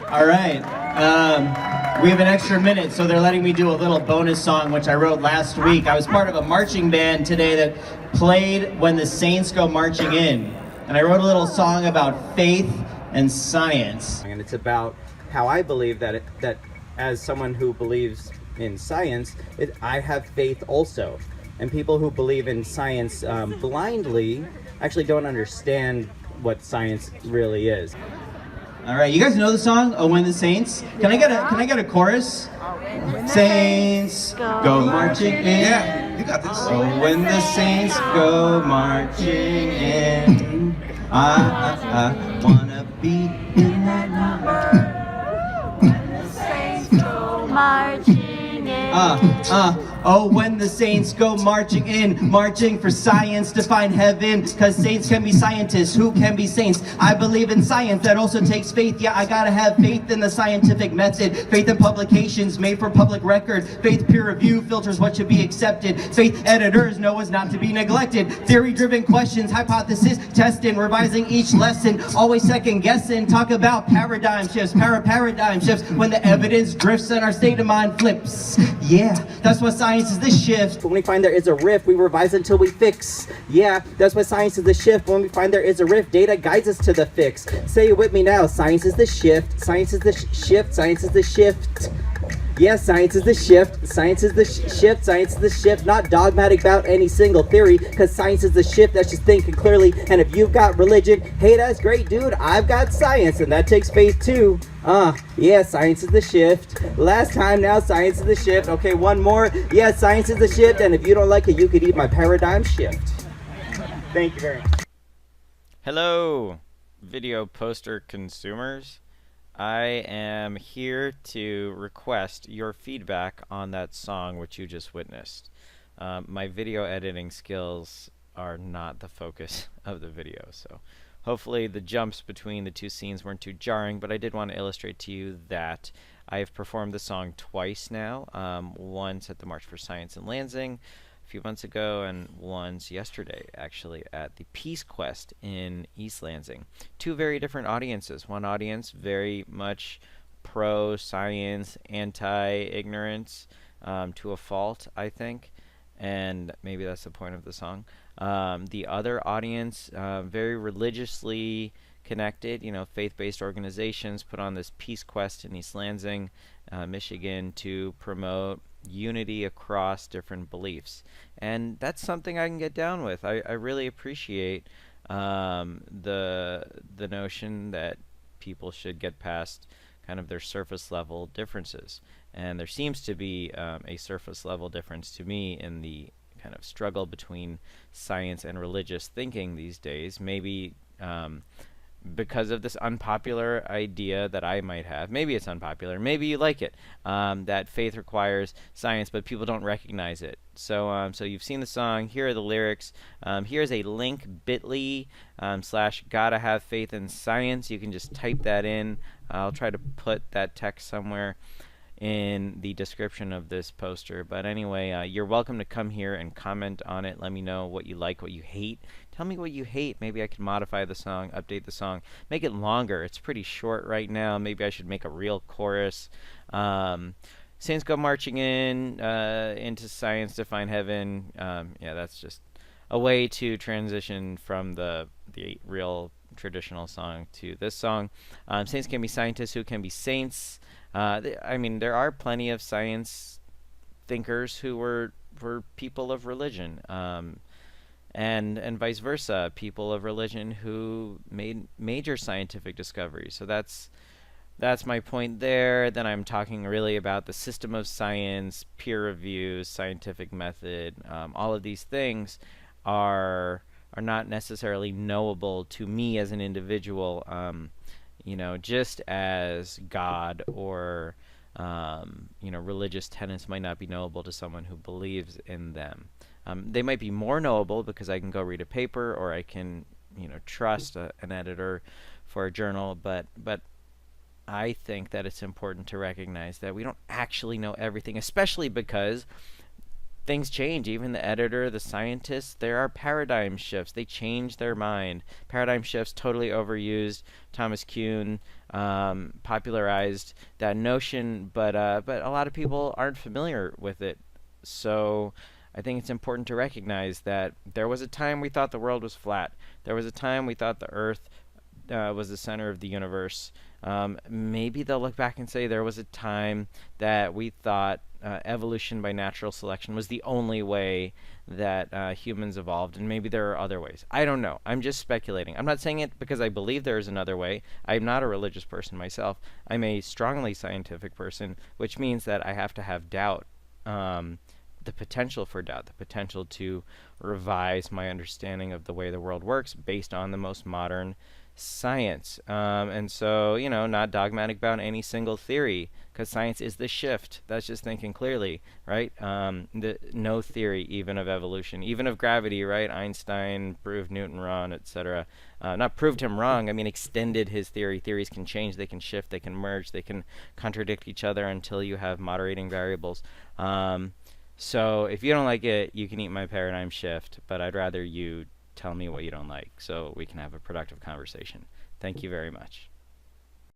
All right. We have an extra minute, so they're letting me do a little bonus song, which I wrote last week. I was part of a marching band today that played When the Saints Go Marching In. And I wrote a little song about faith and science. And it's about how I believe that as someone who believes in science, I have faith also. And people who believe in science blindly actually don't understand what science really is. All right, you guys know the song "Oh When the Saints"? Can I get a chorus? Saints go marching in. Yeah, you got this. Oh, when the saints go marching in, I wanna be in that number. When the saints go marching in. Oh, when the saints go marching in, marching for science to find heaven, cause saints can be scientists, who can be saints? I believe in science, that also takes faith. Yeah, I gotta have faith in the scientific method, faith in publications made for public record, faith peer review filters what should be accepted, faith editors know what's not to be neglected, theory-driven questions, hypothesis testing, revising each lesson, always second guessing, talk about paradigm shifts, paradigm shifts, when the evidence drifts and our state of mind flips. Yeah, that's what science is the shift. When we find there is a rift, we revise until we fix. Yeah, that's why science is the shift. When we find there is a rift, data guides us to the fix. Say it with me now. Science is the shift. Science is the shift. Science is the shift. Yeah, science is the shift. Science is the shift. Science is the shift. Not dogmatic about any single theory, because science is the shift. That's just thinking clearly. And if you've got religion, hey, that's great, dude. I've got science, and that takes faith too. Yeah, science is the shift. Last time, now science is the shift. Okay, one more. Yeah, science is the shift. And if you don't like it, you could eat my paradigm shift. Thank you very much. Hello, video poster consumers. I am here to request your feedback on that song which you just witnessed. My video editing skills are not the focus of the video, so hopefully the jumps between the two scenes weren't too jarring, but I did want to illustrate to you that I have performed the song twice now, once at the March for Science in Lansing a few months ago, and once yesterday actually at the Peace Quest in East Lansing. Two very different audiences. One audience very much pro-science, anti-ignorance, to a fault, I think, and maybe that's the point of the song. The other audience, very religiously connected, faith-based organizations put on this Peace Quest in East Lansing, Michigan, to promote unity across different beliefs, and that's something I can get down with. I really appreciate the notion that people should get past kind of their surface level differences, and there seems to be a surface level difference to me in the kind of struggle between science and religious thinking these days. Maybe because of this unpopular idea that I might have. Maybe it's unpopular. Maybe you like it. That faith requires science, but people don't recognize it. So you've seen the song. Here are the lyrics. Here's a link, bit.ly / gotta have faith in science. You can just type that in. I'll try to put that text somewhere in the description of this poster. But anyway, you're welcome to come here and comment on it. Let me know what you like, what you hate. Tell me what you hate. Maybe I can modify the song, update the song, make it longer. It's pretty short right now. Maybe I should make a real chorus. Saints go marching in, into science to find heaven. Yeah, that's just a way to transition from the real traditional song to this song. Saints can be scientists, who can be saints. I mean, there are plenty of science thinkers who were people of religion, and vice versa, people of religion who made major scientific discoveries. So that's my point there. Then I'm talking really about the system of science, peer review, scientific method. All of these things are not necessarily knowable to me as an individual. Just as God or religious tenets might not be knowable to someone who believes in them. They might be more knowable because I can go read a paper, or I can trust an editor for a journal, but I think that it's important to recognize that we don't actually know everything, especially because things change. Even the editor, the scientists, there are paradigm shifts. They change their mind. Paradigm shifts, totally overused. Thomas Kuhn popularized that notion, but a lot of people aren't familiar with it. So I think it's important to recognize that there was a time we thought the world was flat. There was a time we thought the Earth was the center of the universe. Maybe they'll look back and say there was a time that we thought evolution by natural selection was the only way that humans evolved, and maybe there are other ways. I don't know. I'm just speculating. I'm not saying it because I believe there is another way. I'm not a religious person myself. I'm a strongly scientific person, which means that I have to have doubt. The potential for doubt, the potential to revise my understanding of the way the world works based on the most modern science. And so, you know, not dogmatic about any single theory, because science is the shift. That's just thinking clearly, right? No theory even of evolution, even of gravity, right? Einstein proved Newton wrong, etc. Not proved him wrong, I mean extended his theory. Theories can change, they can shift, they can merge, they can contradict each other until you have moderating variables. So if you don't like it, you can eat my paradigm shift, but I'd rather you tell me what you don't like so we can have a productive conversation. Thank you very much.